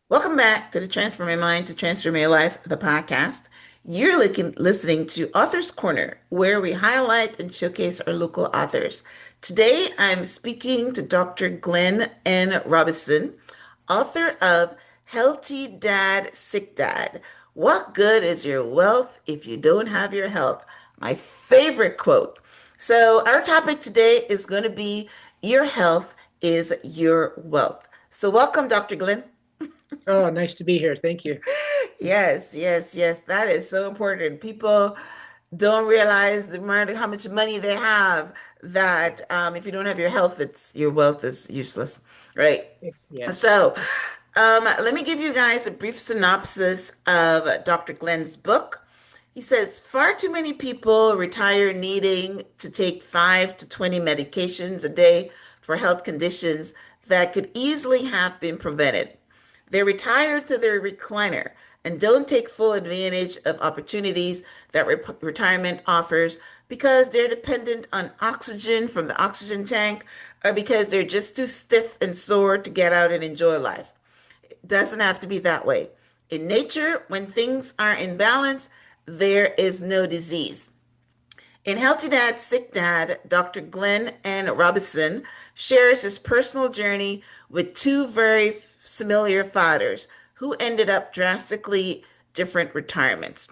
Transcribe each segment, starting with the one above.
Welcome back to the Transform Your Mind to Transform Your Life, the podcast. Listening to Author's Corner, where we highlight and showcase our local authors. Today, I'm speaking to Dr. Glenn N. Robison, author of Healthy Dad, Sick Dad. What good is your wealth if you don't have your health? My favorite quote. So, our topic today is going to be Your Health is Your Wealth. So, welcome, Dr. Glenn. Oh, nice to be here. Thank you. Yes, yes, yes. That is so important. People don't realize the amount of how much money they have that if you don't have your health, it's your wealth is useless, right? Yes. So, let me give you guys a brief synopsis of Dr. Glenn's book. He says far too many people retire needing to take 5 to 20 medications a day for health conditions that could easily have been prevented. They retire to their recliner and don't take full advantage of opportunities that retirement offers because they're dependent on oxygen from the oxygen tank or because they're just too stiff and sore to get out and enjoy life. It doesn't have to be that way. In nature, when things are in balance, there is no disease. In Healthy Dad, Sick Dad, Dr. Glenn N. Robison shares his personal journey with two very familiar fathers who ended up drastically different retirements.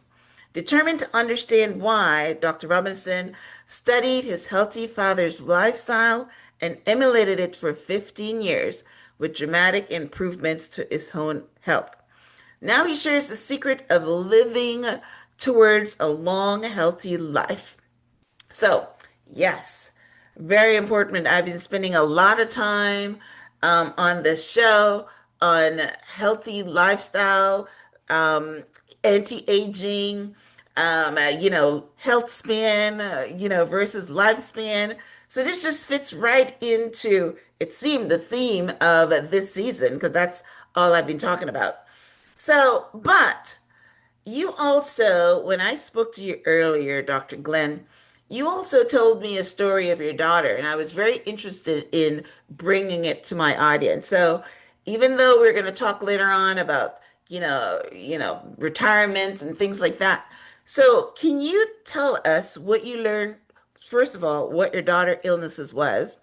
Determined to understand why, Dr. Robinson studied his healthy father's lifestyle and emulated it for 15 years with dramatic improvements to his own health. Now he shares the secret of living towards a long, healthy life. So, yes, very important. I've been spending a lot of time on this show on healthy lifestyle, um, anti-aging, health span, versus lifespan. So this just fits right into, it seemed, the theme of this season, because that's all I've been talking about. So, but you also, when I spoke to you earlier, Dr. Glenn, you also told me a story of your daughter, and I was very interested in bringing it to my audience. So, even though we're going to talk later on about, retirement and things like that. So, can you tell us what you learned, first of all, what your daughter illnesses was,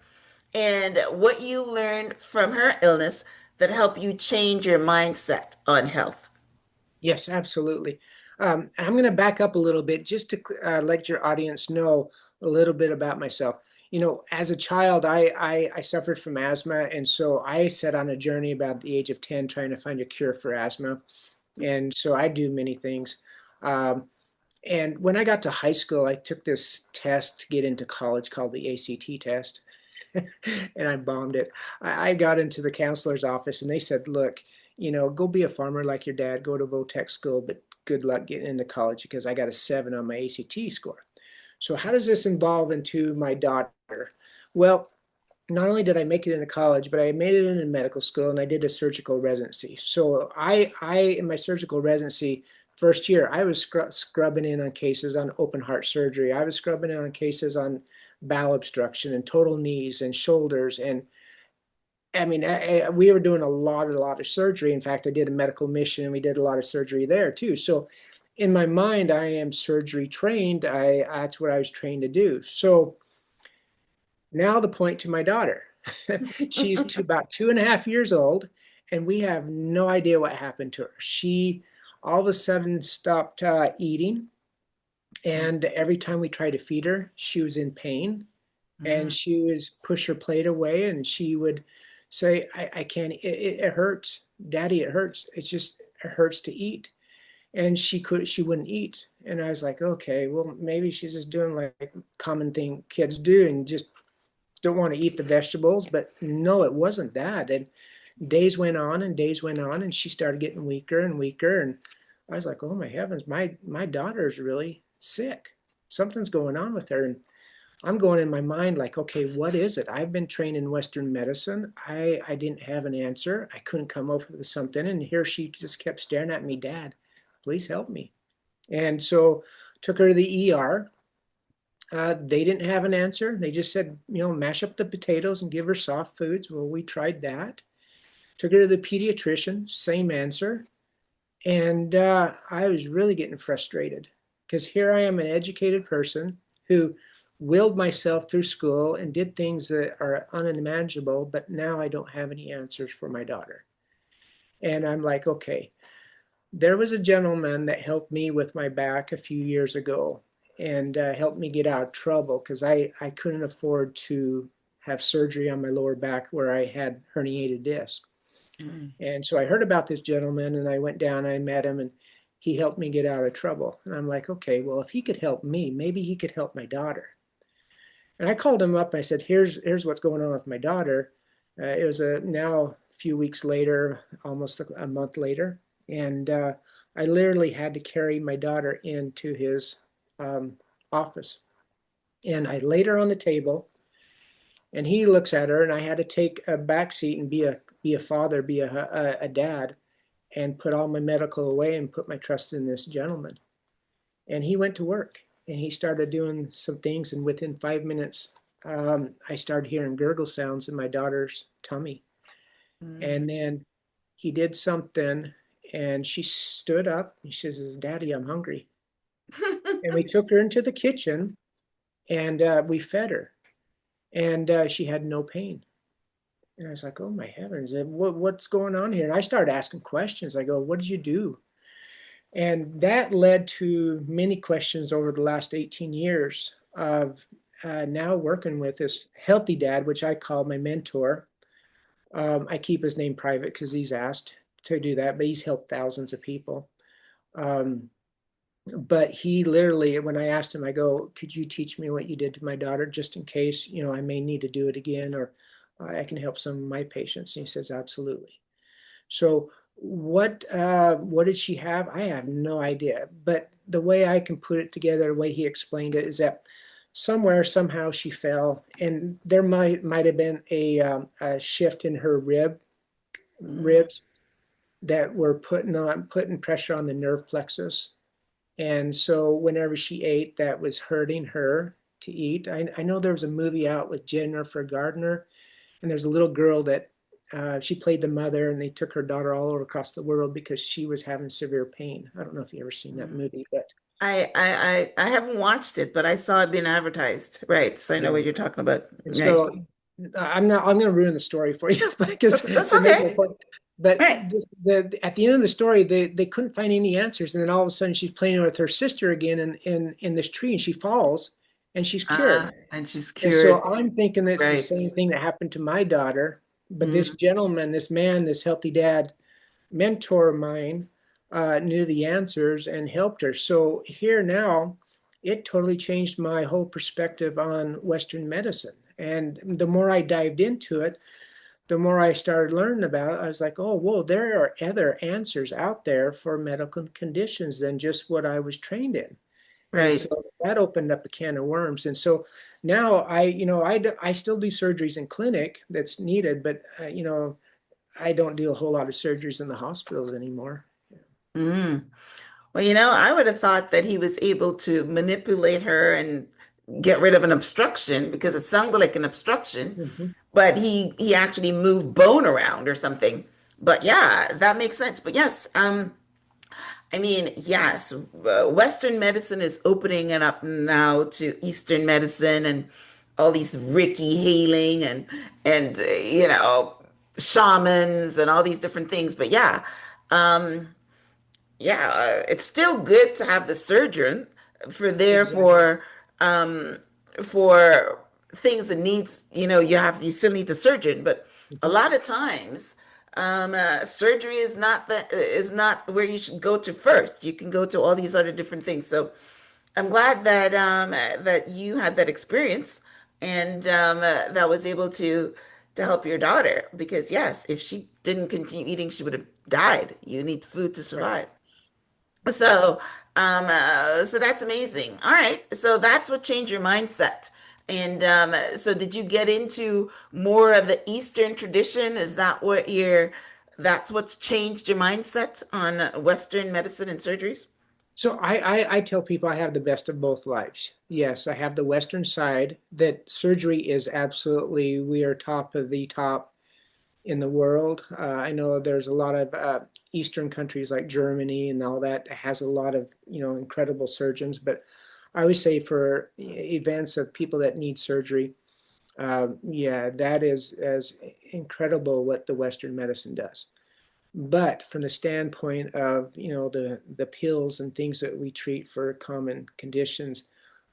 and what you learned from her illness that helped you change your mindset on health? Yes, absolutely. I'm going to back up a little bit just to let your audience know a little bit about myself. As a child, I suffered from asthma, and so I set on a journey about the age of 10 trying to find a cure for asthma. And so I do many things. Um, and when I got to high school, I took this test to get into college called the ACT test. And I bombed it. I got into the counselor's office and they said, look, go be a farmer like your dad, go to Votech school, but good luck getting into college because I got a 7 on my ACT score. So how does this involve into my daughter? Well, not only did I make it into college, but I made it into medical school and I did a surgical residency. So I in my surgical residency first year, I was scrubbing in on cases on open heart surgery. I was scrubbing in on cases on bowel obstruction and total knees and shoulders. And I mean, we were doing a lot of surgery. In fact, I did a medical mission and we did a lot of surgery there too. So in my mind, I am surgery trained. That's what I was trained to do. So now the point to my daughter. She's about 2.5 years old, and we have no idea what happened to her. She all of a sudden stopped eating, and every time we tried to feed her, she was in pain, and Mhm. she was push her plate away, and she would say, "I can't. It hurts, Daddy. It hurts. It hurts to eat." And she wouldn't eat, and I was like, okay, well maybe she's just doing like common thing kids do and just don't want to eat the vegetables. But no, it wasn't that. And days went on and days went on and she started getting weaker and weaker. And I was like, oh my heavens, my daughter's really sick. Something's going on with her. And I'm going in my mind like, okay, what is it? I've been trained in Western medicine. I didn't have an answer. I couldn't come up with something. And here she just kept staring at me, Dad, please help me. And so took her to the ER. They didn't have an answer. They just said, mash up the potatoes and give her soft foods. Well, we tried that. Took her to the pediatrician, same answer. And I was really getting frustrated because here I am, an educated person who willed myself through school and did things that are unimaginable, but now I don't have any answers for my daughter. And I'm like, okay, there was a gentleman that helped me with my back a few years ago and helped me get out of trouble because I couldn't afford to have surgery on my lower back where I had herniated disc. Mm. And so I heard about this gentleman and I went down, I met him, and he helped me get out of trouble. And I'm like, okay, well, if he could help me, maybe he could help my daughter. And I called him up and I said, here's what's going on with my daughter. It was now a few weeks later, almost a month later. And I literally had to carry my daughter into his um, office. And I laid her on the table and he looks at her and I had to take a back seat and be a father, be a dad, and put all my medical away and put my trust in this gentleman. And he went to work and he started doing some things. And within 5 minutes, I started hearing gurgle sounds in my daughter's tummy. Mm. And then he did something and she stood up and she says, Daddy, I'm hungry. And we took her into the kitchen and we fed her. And she had no pain. And I was like, oh my heavens, what's going on here? And I started asking questions. I go, what did you do? And that led to many questions over the last 18 years of now working with this healthy dad, which I call my mentor. I keep his name private because he's asked to do that, but he's helped thousands of people. Um, but he literally, when I asked him, I go, could you teach me what you did to my daughter just in case, I may need to do it again or I can help some of my patients. And he says, absolutely. So what did she have? I have no idea. But the way I can put it together, the way he explained it, is that somewhere, somehow she fell, and there might have been a shift in her Mm. ribs that were putting pressure on the nerve plexus. And so whenever she ate, that was hurting her to eat. I know there was a movie out with Jennifer Gardner, and there's a little girl that she played the mother, and they took her daughter all over across the world because she was having severe pain. I don't know if you ever seen that Mm. movie, but I haven't watched it, but I saw it being advertised. Right. So I know yeah. what you're talking about. And Right. so I'm going to ruin the story for you because That's to make okay. my point. But Right. at the end of the story, they couldn't find any answers, and then all of a sudden she's playing with her sister again in this tree, and she falls, and she's cured. And she's And so cured. I'm thinking it's the Right. same thing that happened to my daughter, but this Mm. gentleman, this man, this healthy dad mentor of mine knew the answers and helped her. So here now, it totally changed my whole perspective on Western medicine. And the more I dived into it, the more I started learning about it, I was like, oh, whoa, there are other answers out there for medical conditions than just what I was trained in. And so Right. that opened up a can of worms. And so now I still do surgeries in clinic that's needed, but I don't do a whole lot of surgeries in the hospitals anymore. Mm. Well, I would have thought that he was able to manipulate her and get rid of an obstruction because it sounded like an obstruction, Mhm. but he actually moved bone around or something. But yeah, that makes sense. But yes, I mean, yes, Western medicine is opening it up now to Eastern medicine and all these Ricky healing and shamans and all these different things. But um, it's still good to have the surgeon for Exactly. um, for things that needs, you still need the surgeon, but a Mhm. lot of times, surgery is not where you should go to first. You can go to all these other different things. So I'm glad that you had that experience and that was able to help your daughter because yes, if she didn't continue eating, she would have died. You need food to Right. survive. So, so that's amazing. All right. So that's what changed your mindset. And so did you get into more of the Eastern tradition? That's what's changed your mindset on Western medicine and surgeries? So I tell people I have the best of both lives. Yes, I have the Western side that surgery is absolutely, we are top of the top. in the world. I know there's a lot of Eastern countries like Germany and all that has a lot of, incredible surgeons. But I always say for events of people that need surgery, yeah, that is as incredible what the Western medicine does. But from the standpoint of, the pills and things that we treat for common conditions,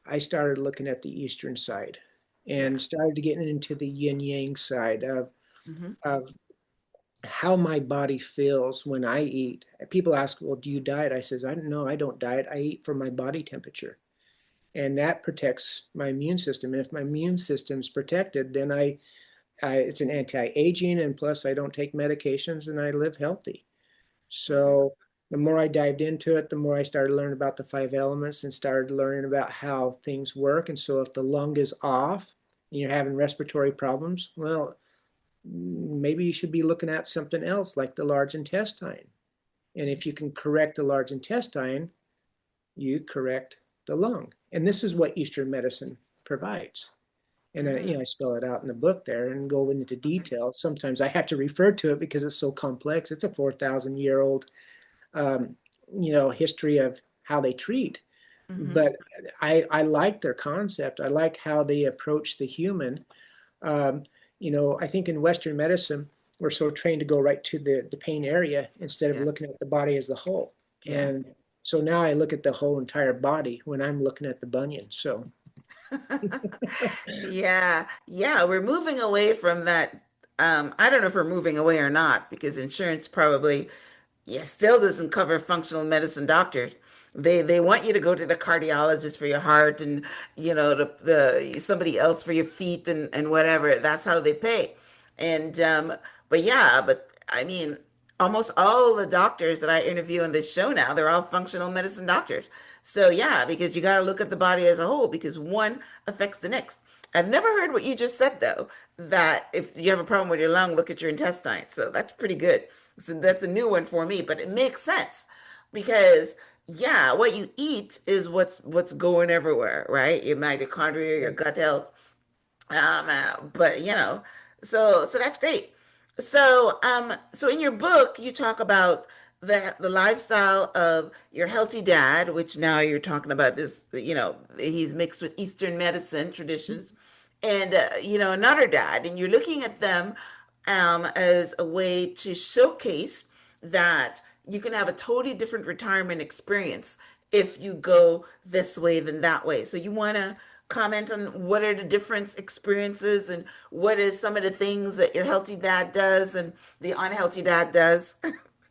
I started looking at the Eastern side Yeah. and started getting into the yin yang side Hmm. of how my body feels when I eat. People ask, well, do you diet? I says, I don't know, I don't diet. I eat for my body temperature. And that protects my immune system. And if my immune system's protected, then it's an anti-aging, and plus I don't take medications and I live healthy. Okay. So the more I dived into it, the more I started learning about the five elements and started learning about how things work. And so if the lung is off and you're having respiratory problems, well, maybe you should be looking at something else like the large intestine. And if you can correct the large intestine, you correct the lung. And this is what Eastern medicine provides. And Mm. I spell it out in the book there and go into Okay. detail. Sometimes I have to refer to it because it's so complex. It's a 4,000-year-old, um, history of how they treat. Hmm. But I like their concept. I like how they approach the human. Um, I think in Western medicine, we're so trained to go right to the pain area instead of Yeah. looking at the body as a whole. Yeah. And so now I look at the whole entire body when I'm looking at the bunion. So Yeah, yeah, we're moving away from that. I don't know if we're moving away or not because insurance probably, yeah, still doesn't cover functional medicine doctors. They want you to go to the cardiologist for your heart and the somebody else for your feet and whatever. That's how they pay. And but yeah, but I mean, almost all the doctors that I interview on this show now, they're all functional medicine doctors. So yeah, because you got to look at the body as a whole because one affects the next. I've never heard what you just said though, that if you have a problem with your lung, look at your intestine. So that's pretty good. So that's a new one for me, but it makes sense because yeah, what you eat is what's going everywhere, right? Your mitochondria, your right. gut health. But so that's great. So in your book, you talk about the lifestyle of your healthy dad, which now you're talking about this, he's mixed with Eastern medicine traditions, and another dad, and you're looking at them as a way to showcase that you can have a totally different retirement experience if you go this way than that way. So you want to comment on what are the different experiences and what is some of the things that your healthy dad does and the unhealthy dad does?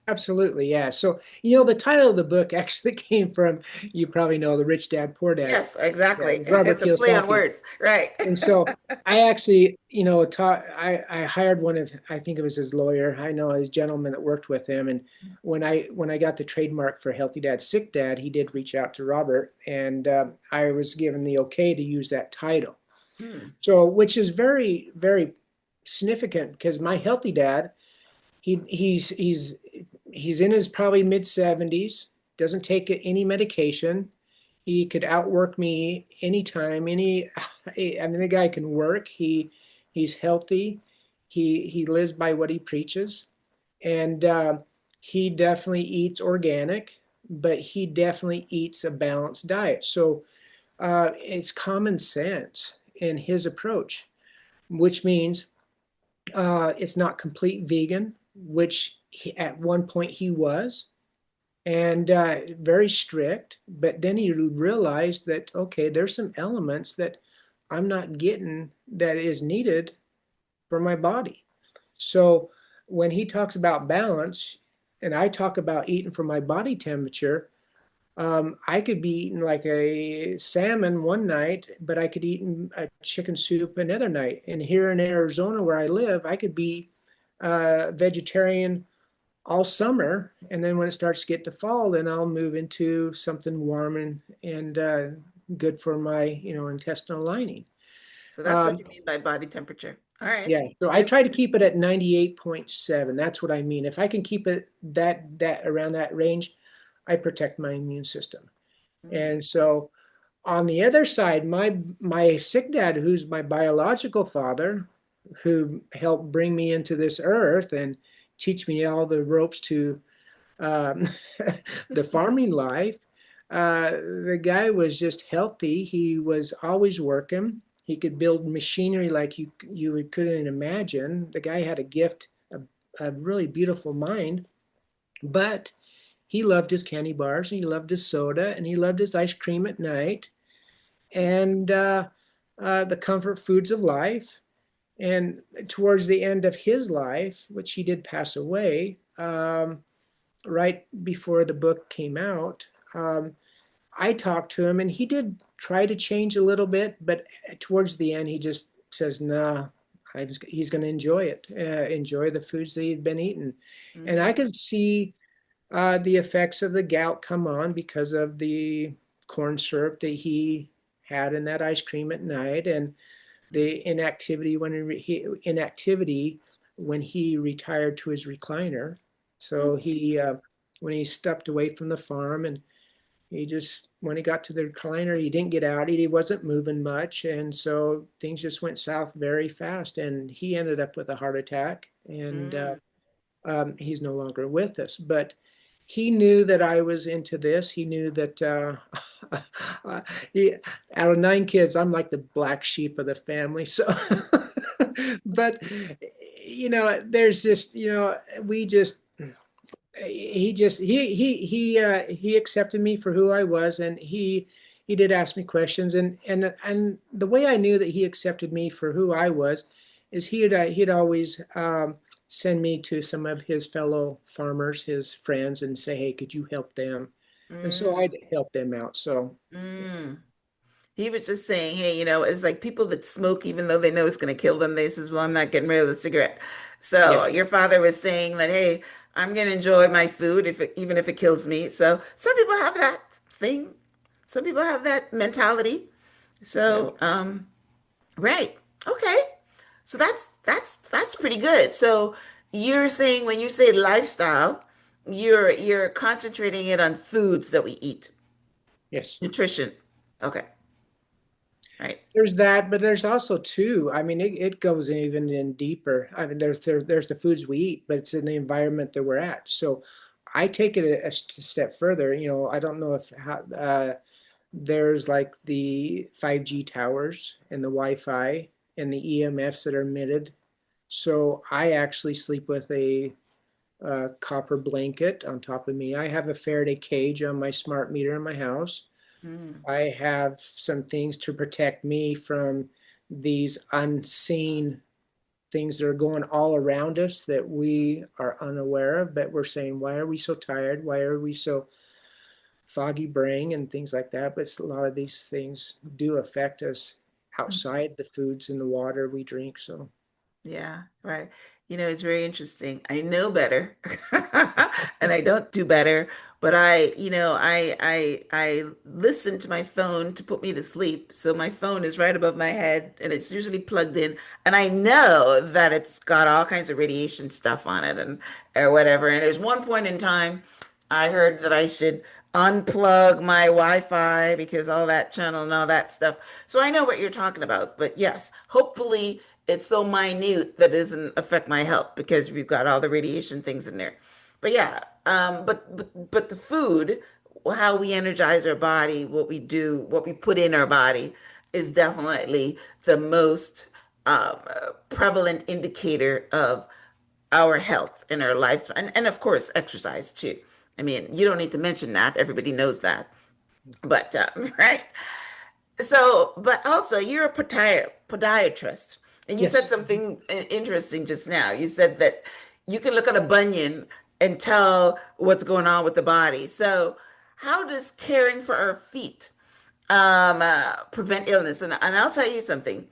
Absolutely, yeah. So, the title of the book actually came from, you probably know, The Rich Dad, Poor Dad. Yes, Yeah, exactly. Robert It's a play on Kiyosaki. words, right? And so I actually, taught, I hired one of, I think it was his lawyer. I know his gentleman that worked with him. And when I got the trademark for Healthy Dad, Sick Dad, he did reach out to Robert, and I was given the okay to use that title. Hmm. So, which is very, very significant because my healthy dad, he's in his probably mid 70s, doesn't take any medication. He could outwork me anytime. I mean, the guy can work. He's healthy. He lives by what he preaches, and he definitely eats organic, but he definitely eats a balanced diet. So it's common sense in his approach, which means it's not complete vegan, which at one point he was, and very strict. But then he realized that, okay, there's some elements that I'm not getting that is needed for my body. So when he talks about balance, and I talk about eating for my body temperature, I could be eating like a salmon one night, but I could eat a chicken soup another night. And here in Arizona, where I live, I could be vegetarian all summer, and then when it starts to get to fall, then I'll move into something warm and good for my intestinal lining. So that's what Um, you mean by body temperature. All right. yeah, so I Good. try to keep it at 98.7. That's what I mean. If I can keep it that around that range, I protect my immune system. Mm. And so on the other side, my sick dad, who's my biological father, who helped bring me into this earth and teach me all the ropes to um, the farming life. The guy was just healthy. He was always working. He could build machinery like you couldn't imagine. The guy had a gift, a really beautiful mind, but he loved his candy bars, and he loved his soda, and he loved his ice cream at night, and the comfort foods of life. And towards the end of his life, which he did pass away, right before the book came out, I talked to him, and he did try to change a little bit, but towards the end, he just says, "Nah, he's going to enjoy it, enjoy the foods that he'd been eating." And I Mm, could see the effects of the gout come on because of the corn syrup that he had in that ice cream at night, and the inactivity when he retired to his recliner. So when he stepped away from the farm, and he just when he got to the recliner, he didn't get out. He wasn't moving much, and so things just went south very fast. And he ended up with a heart attack, and mm, he's no longer with us. But he knew that I was into this. He knew that he, out of 9 kids, I'm like the black sheep of the family. So, but there's just we just he accepted me for who I was, and he did ask me questions, and the way I knew that he accepted me for who I was is he'd always send me to some of his fellow farmers, his friends, and say, "Hey, could you help them?" And so mm, I'd help them out. So mm. He was just saying, hey, it's like people that smoke, even though they know it's going to kill them, they says, well, I'm not getting rid of the cigarette. yeah, So your father was saying that, hey, I'm going to enjoy my food even if it kills me. So some people have that thing. Some people have that mentality. yeah. So, right. Okay. So that's pretty good. So you're saying when you say lifestyle, you're concentrating it on foods that we eat, Yes. nutrition. Okay. Right. There's that, but there's also too. I mean, it goes even in deeper. I mean, there's the foods we eat, but it's in the environment that we're at. So, I take it a step further. I don't know if there's like the 5G towers and the Wi-Fi and the EMFs that are emitted. So I actually sleep with a copper blanket on top of me. I have a Faraday cage on my smart meter in my house. Mm, I have some things to protect me from these unseen things that are going all around us that we are unaware of, but we're saying, why are we so tired? Why are we so foggy brain and things like that? But a lot of these things do affect us mhm. outside the foods and the water we drink. So, Yeah, right. It's very interesting. I know better and I don't do better, but I listen to my phone to put me to sleep. So my phone is right above my head and it's usually plugged in. And I know that it's got all kinds of radiation stuff on it and or whatever. And there's one point in time I heard that I should unplug my Wi-Fi because all that channel and all that stuff. So I know what you're talking about. But yes, hopefully it's so minute that it doesn't affect my health because we've got all the radiation things in there. But yeah, but the food, how we energize our body, what we do, what we put in our body, is definitely the most prevalent indicator of our health and our lives, and of course, exercise too. I mean, you don't need to mention that; everybody knows that. But right. So, but also you're a podiatrist, and you said yes. something interesting just now. You said that you can look at a bunion and tell what's going on with the body. So, how does caring for our feet prevent illness? And I'll tell you something.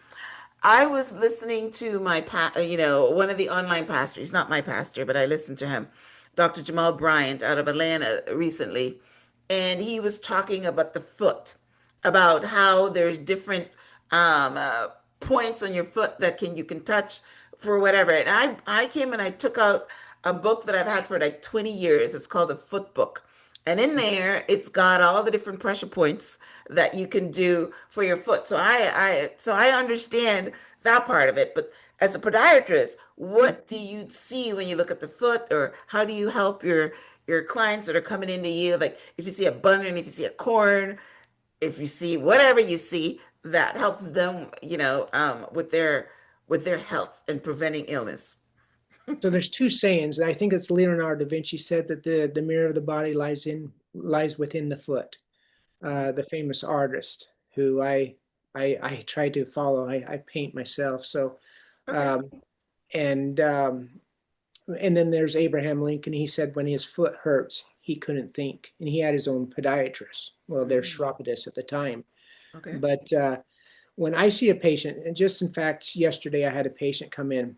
I was listening to one of the online pastors, he's not my pastor, but I listened to him, Dr. Jamal Bryant out of Atlanta recently, and he was talking about the foot, about how there's different um, uh, points on your foot that you can touch for whatever. And I came and I took out a book that I've had for like 20 years. It's called the Foot Book. And in there, it's got all the different pressure points that you can do for your foot. So I understand that part of it. But as a podiatrist, what do you see when you look at the foot, or how do you help your clients that are coming into you? Like if you see a bunion, if you see a corn, if you see whatever you see that helps them, with their health and preventing illness. So there's two sayings, and I think it's Leonardo da Vinci said that the mirror of the body lies within the foot. The famous artist who I try to follow. I paint myself, so Okay. um, and um, and then there's Abraham Lincoln. He said when his foot hurts, he couldn't think, and he had his own podiatrist. Well, there's Mm, chiropodist at the time, okay. but when I see a patient, and just in fact, yesterday I had a patient come in,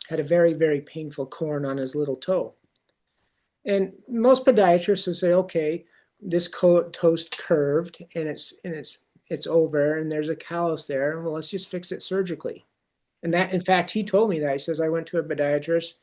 had a very, very painful corn on his little toe. And most podiatrists will say, okay, this toe's curved and it's over and there's a callus there. Well, let's just fix it surgically. And that, in fact, he told me that. He says, I went to a podiatrist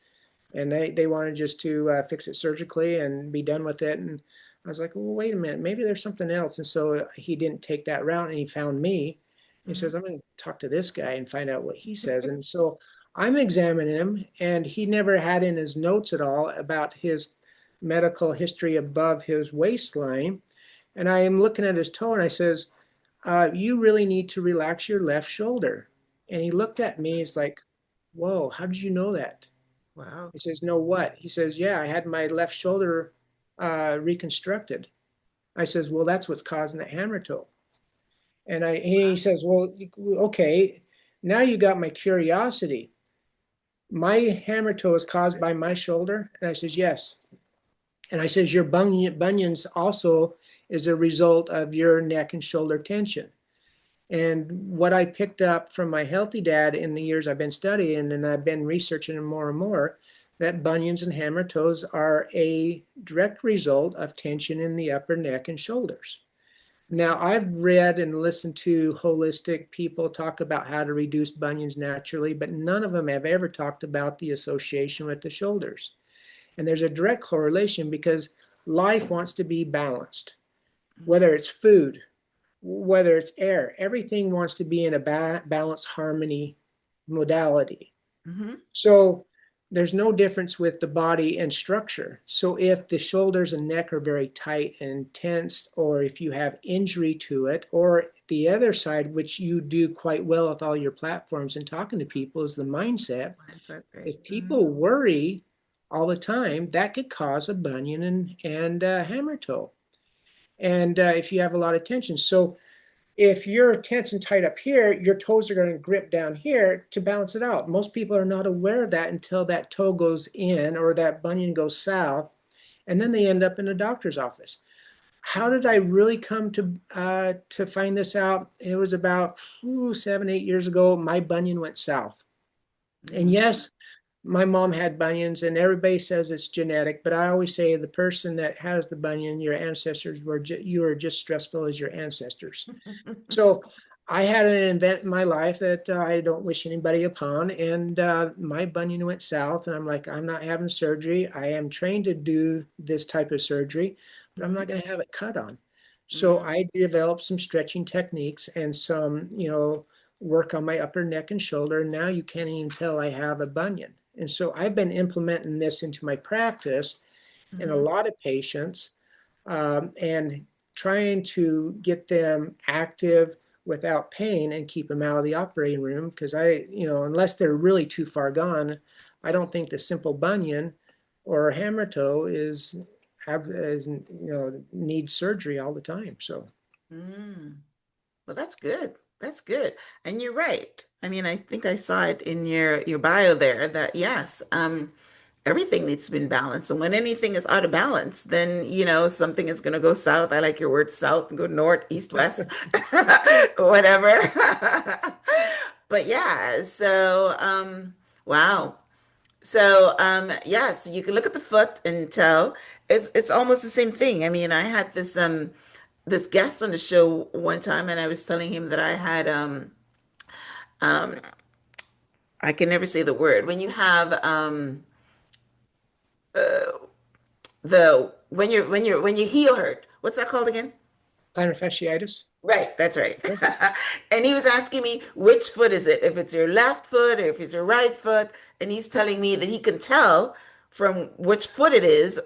and they wanted just to fix it surgically and be done with it. And I was like, well, wait a minute, maybe there's something else. And so he didn't take that route and he found me. He Hmm. says, I'm going to talk to this guy and find out what he says. And so I'm examining him, and he never had in his notes at all about his medical history above his waistline. And I am looking at his toe and I says, you really need to relax your left shoulder. And he looked at me, he's like, whoa, how did you know that? Wow. He says, no, what? He says, yeah, I had my left shoulder reconstructed. I says, well, that's what's causing the hammer toe. And he Wow. says, well, okay, now you got my curiosity. My hammer toe is caused by my shoulder. And I says, yes. And I says, your bunions also is a result of your neck and shoulder tension. And what I picked up from my healthy dad in the years I've been studying, and I've been researching them more and more, that bunions and hammer toes are a direct result of tension in the upper neck and shoulders. Now, I've read and listened to holistic people talk about how to reduce bunions naturally, but none of them have ever talked about the association with the shoulders. And there's a direct correlation because life wants to be balanced, whether it's food, whether it's air, everything wants to be in a balanced harmony modality. Mm-hmm. So there's no difference with the body and structure. So if the shoulders and neck are very tight and tense, or if you have injury to it, or the other side, which you do quite well with all your platforms and talking to people, is the mindset. Mindset, right? If Mm-hmm. people worry all the time, that could cause a bunion and hammer toe. And if you have a lot of tension. So if you're tense and tight up here, your toes are going to grip down here to balance it out. Most people are not aware of that until that toe goes in or that bunion goes south, and then they end up in a doctor's office. How did I really come to find this out? It was about 7, 8 years ago. My bunion went south, and Mm-hmm. yes, my mom had bunions, and everybody says it's genetic, but I always say the person that has the bunion, your ancestors were you were just stressful as your ancestors. So I had an event in my life that I don't wish anybody upon, and my bunion went south. And I'm like, I'm not having surgery. I am trained to do this type of surgery, but I'm Mm-hmm. not going to have it cut on. So Mm-hmm. I developed some stretching techniques and some, work on my upper neck and shoulder. Now you can't even tell I have a bunion. And so I've been implementing this into my practice in a Mm-hmm. lot of patients, and trying to get them active without pain and keep them out of the operating room. Because unless they're really too far gone, I don't think the simple bunion or hammer toe needs surgery all the time. So Mm. Well, that's good. That's good. And you're right. I mean, I think I saw it in your bio there that yes, everything needs to be in balance. And when anything is out of balance, then something is going to go south. I like your word south and go north, east, west, whatever. But yeah, so wow. So yes, you can look at the foot and tell it's almost the same thing. I mean, I had this guest on the show one time, and I was telling him that I had um I can never say the word when you have the when you heel hurt. What's that called again? Plantar fasciitis. Right, that's right. Okay. And he was asking me, which foot is it? If it's your left foot or if it's your right foot. And he's telling me that he can tell from which foot it is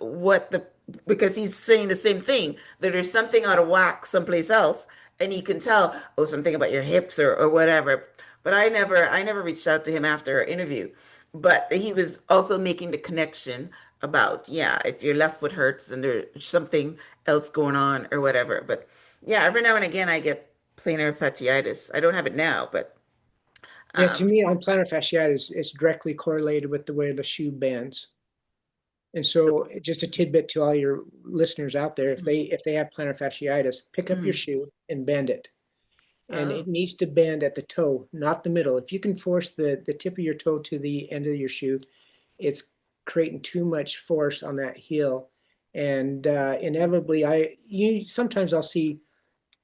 because he's saying the same thing, that there's something out of whack someplace else. And he can tell, oh, something about your hips or whatever. But I never reached out to him after our interview. But he was also making the connection about, yeah, if your left foot hurts and there's something else going on or whatever. But yeah, every now and again I get plantar fasciitis. I don't have it now, but Yeah, to um, me, on plantar fasciitis, it's directly correlated with the way the shoe bends. And so, just a tidbit to all your listeners out there: if they have plantar fasciitis, pick up your mm, shoe and bend it, and oh, it needs to bend at the toe, not the middle. If you can force the tip of your toe to the end of your shoe, it's creating too much force on that heel, and inevitably, sometimes I'll see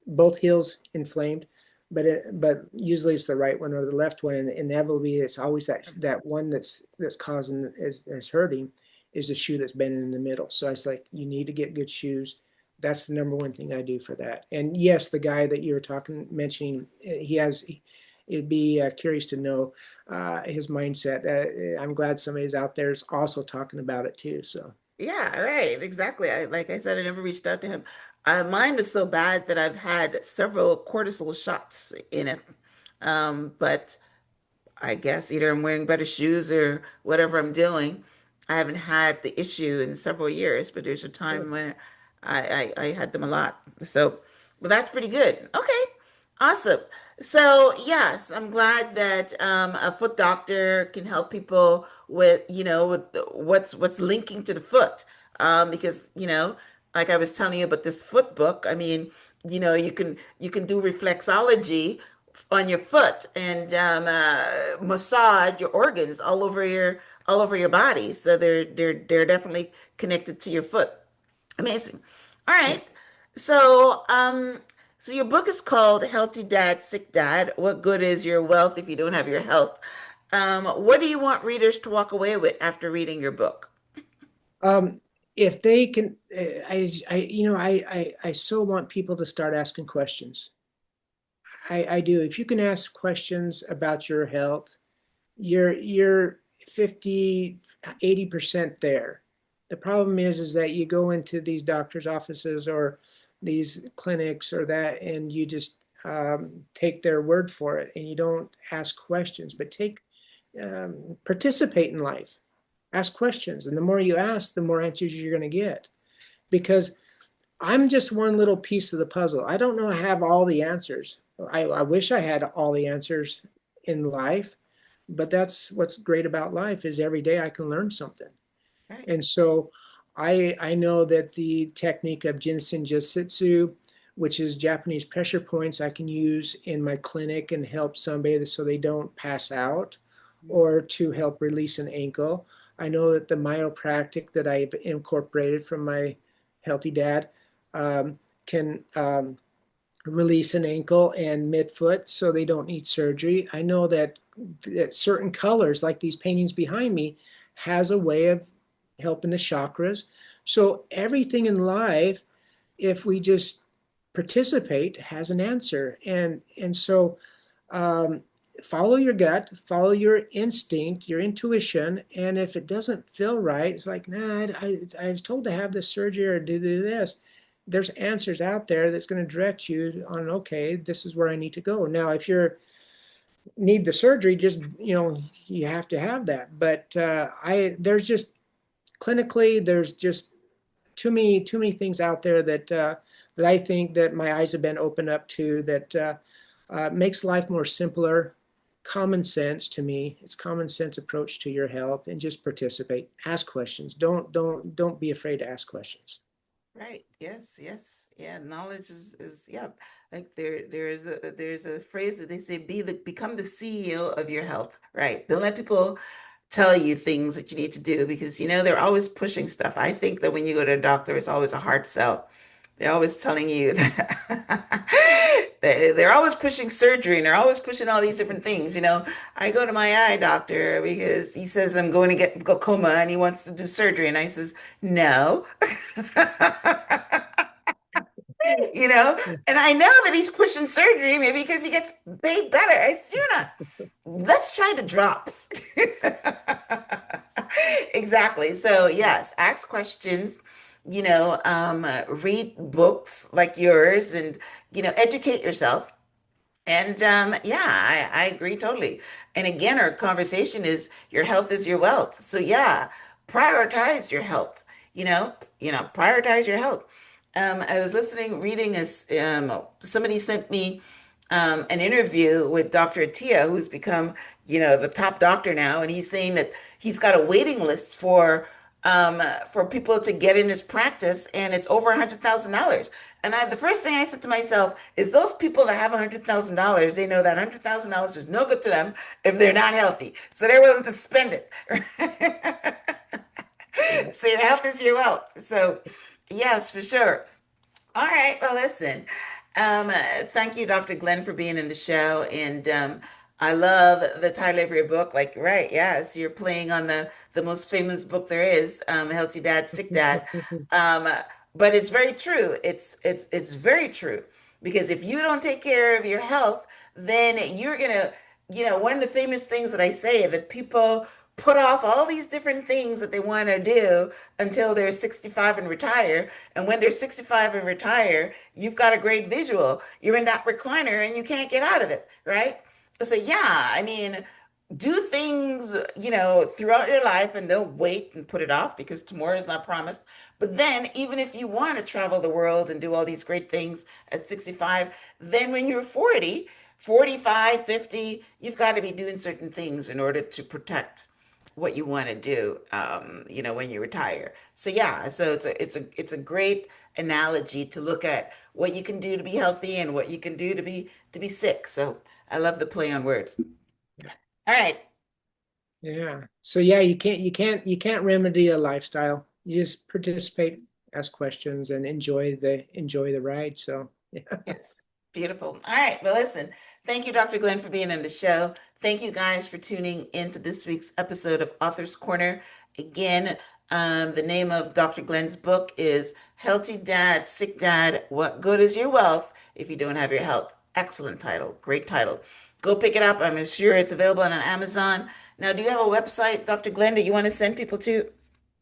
both heels inflamed, but usually it's the right one or the left one, and inevitably it's always that one that's causing is hurting is the shoe that's bending in the middle. So it's like you need to get good shoes. That's the number one thing I do for that. And yes, the guy that you were mentioning, he has. It'd be curious to know his mindset. I'm glad somebody's out there is also talking about it too. So yeah, right, exactly. Like I said, I never reached out to him. Mine was so bad that I've had several cortisol shots in it. But I guess either I'm wearing better shoes or whatever I'm doing. I haven't had the issue in several years, but there's a time when I had them a lot. So, well, that's pretty good. Okay, awesome. So, yes, I'm glad that a foot doctor can help people with, with what's linking to the foot. Because, like I was telling you about this foot book, I mean, you can do reflexology on your foot and massage your organs all over your body. So they're definitely connected to your foot. Amazing. All yeah. right. So your book is called Healthy Dad, Sick Dad. What good is your wealth if you don't have your health? What do you want readers to walk away with after reading your book? Um, if they can, I so want people to start asking questions. I do. If you can ask questions about your health, you're 50, 80% there. The problem is that you go into these doctors' offices or these clinics or that, and you just take their word for it, and you don't ask questions, but participate in life. Ask questions, and the more you ask, the more answers you're going to get. Because I'm just one little piece of the puzzle. I don't know I have all the answers. I wish I had all the answers in life, but that's what's great about life is every day I can learn something. Right. And so I know that the technique of Jinsen Jitsu, which is Japanese pressure points, I can use in my clinic and help somebody so they don't pass out or to help release an ankle. I know that the myopractic that I've incorporated from my healthy dad can release an ankle and midfoot so they don't need surgery. I know that certain colors, like these paintings behind me, has a way of helping the chakras. So everything in life, if we just participate, has an answer. And so um, follow your gut, follow your instinct, your intuition, and if it doesn't feel right, it's like, nah, I was told to have this surgery or do this. There's answers out there that's going to direct you on, okay, this is where I need to go. Now, if you need the surgery, just you have to have that. But I there's just clinically, there's just too many things out there that I think that my eyes have been opened up to that makes life more simpler. Common sense to me. It's common sense approach to your health, and just participate. Ask questions. Don't be afraid to ask questions. Right. Yes. Yes. Yeah. Knowledge is yeah. Like there's a phrase that they say become the CEO of your health. Right. Don't let people tell you things that you need to do because they're always pushing stuff. I think that when you go to a doctor, it's always a hard sell. They're always telling you that they're always pushing surgery and they're always pushing all these different things. I go to my eye doctor because he says I'm going to get glaucoma and he wants to do surgery. And I says, no. you know, and I know that he's pushing surgery maybe because he gets paid better. I said, you're not, let's try the drops. Exactly. So, yes, ask questions, read books like yours and, educate yourself. And yeah, I agree totally. And again, our conversation is your health is your wealth. So yeah, prioritize your health. Prioritize your health. I was reading as somebody sent me an interview with Dr. Tia, who's become, the top doctor now, and he's saying that he's got a waiting list for people to get in his practice, and it's over $100,000. And the first thing I said to myself is, those people that have $100,000, they know that $100,000 is no good to them if they're not healthy, so they're willing to spend it. Yeah. So your health is your wealth. So yes, for sure. All right. Well, listen. Thank you, Dr. Glenn, for being in the show. And I love the title of your book. Like, right, yes, you're playing on the most famous book there is, Healthy Dad, Sick Dad. Um, but it's very true. It's very true because if you don't take care of your health, then you're gonna, one of the famous things that I say that people put off all these different things that they want to do until they're 65 and retire. And when they're 65 and retire, you've got a great visual. You're in that recliner and you can't get out of it, right? So yeah, I mean, do things, throughout your life and don't wait and put it off because tomorrow is not promised. But then, even if you want to travel the world and do all these great things at 65, then when you're 40, 45, 50, you've got to be doing certain things in order to protect what you want to do, when you retire. So yeah, so it's a great analogy to look at what you can do to be healthy and what you can do to be sick. So I love the play on words. All right. Yeah. So yeah, you can't remedy a lifestyle. You just participate, ask questions, and enjoy the ride. So yeah. Yes. Beautiful. All right. Well, listen, thank you, Dr. Glenn, for being on the show. Thank you guys for tuning into this week's episode of Author's Corner. Again, the name of Dr. Glenn's book is Healthy Dad, Sick Dad, What Good is Your Wealth If You Don't Have Your Health? Excellent title. Great title. Go pick it up. I'm sure it's available on Amazon. Now, do you have a website, Dr. Glenn, that you want to send people to?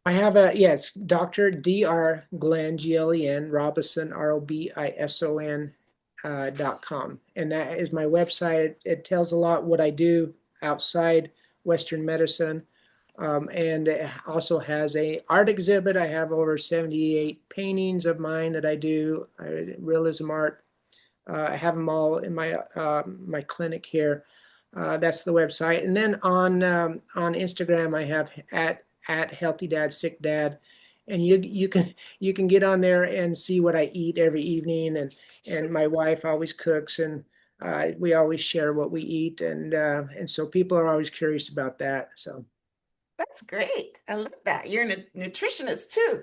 I have a yes, Dr. Dr. Glenn Glen Robison Robison .com, and that is my website. It tells a lot what I do outside Western medicine, and it also has a art exhibit. I have over 78 paintings of mine that I do, realism art. I have them all in my clinic here. That's the website. And then on Instagram, I have at Healthy Dad Sick Dad, and you can get on there and see what I eat every evening, and my wife always cooks, and we always share what we eat, and so people are always curious about that. So That's great. I love that. You're a nutritionist too.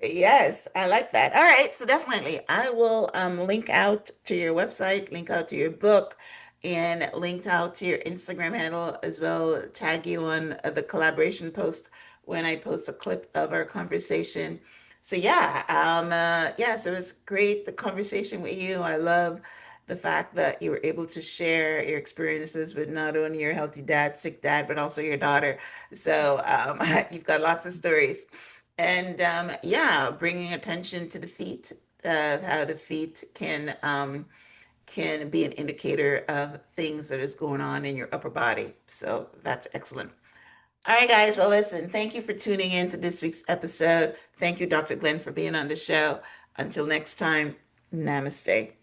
Yes, I like that. All right, so definitely I will link out to your website, link out to your book, and link out to your Instagram handle as well. Tag you on the collaboration post when I post a clip of our conversation. So yeah, yes, it was great the conversation with you. I love the fact that you were able to share your experiences with not only your healthy dad, sick dad, but also your daughter. So you've got lots of stories. And yeah, bringing attention to the feet, how the feet can be an indicator of things that is going on in your upper body. So that's excellent. All right, guys. Well, listen, thank you for tuning in to this week's episode. Thank you, Dr. Glenn, for being on the show. Until next time, namaste.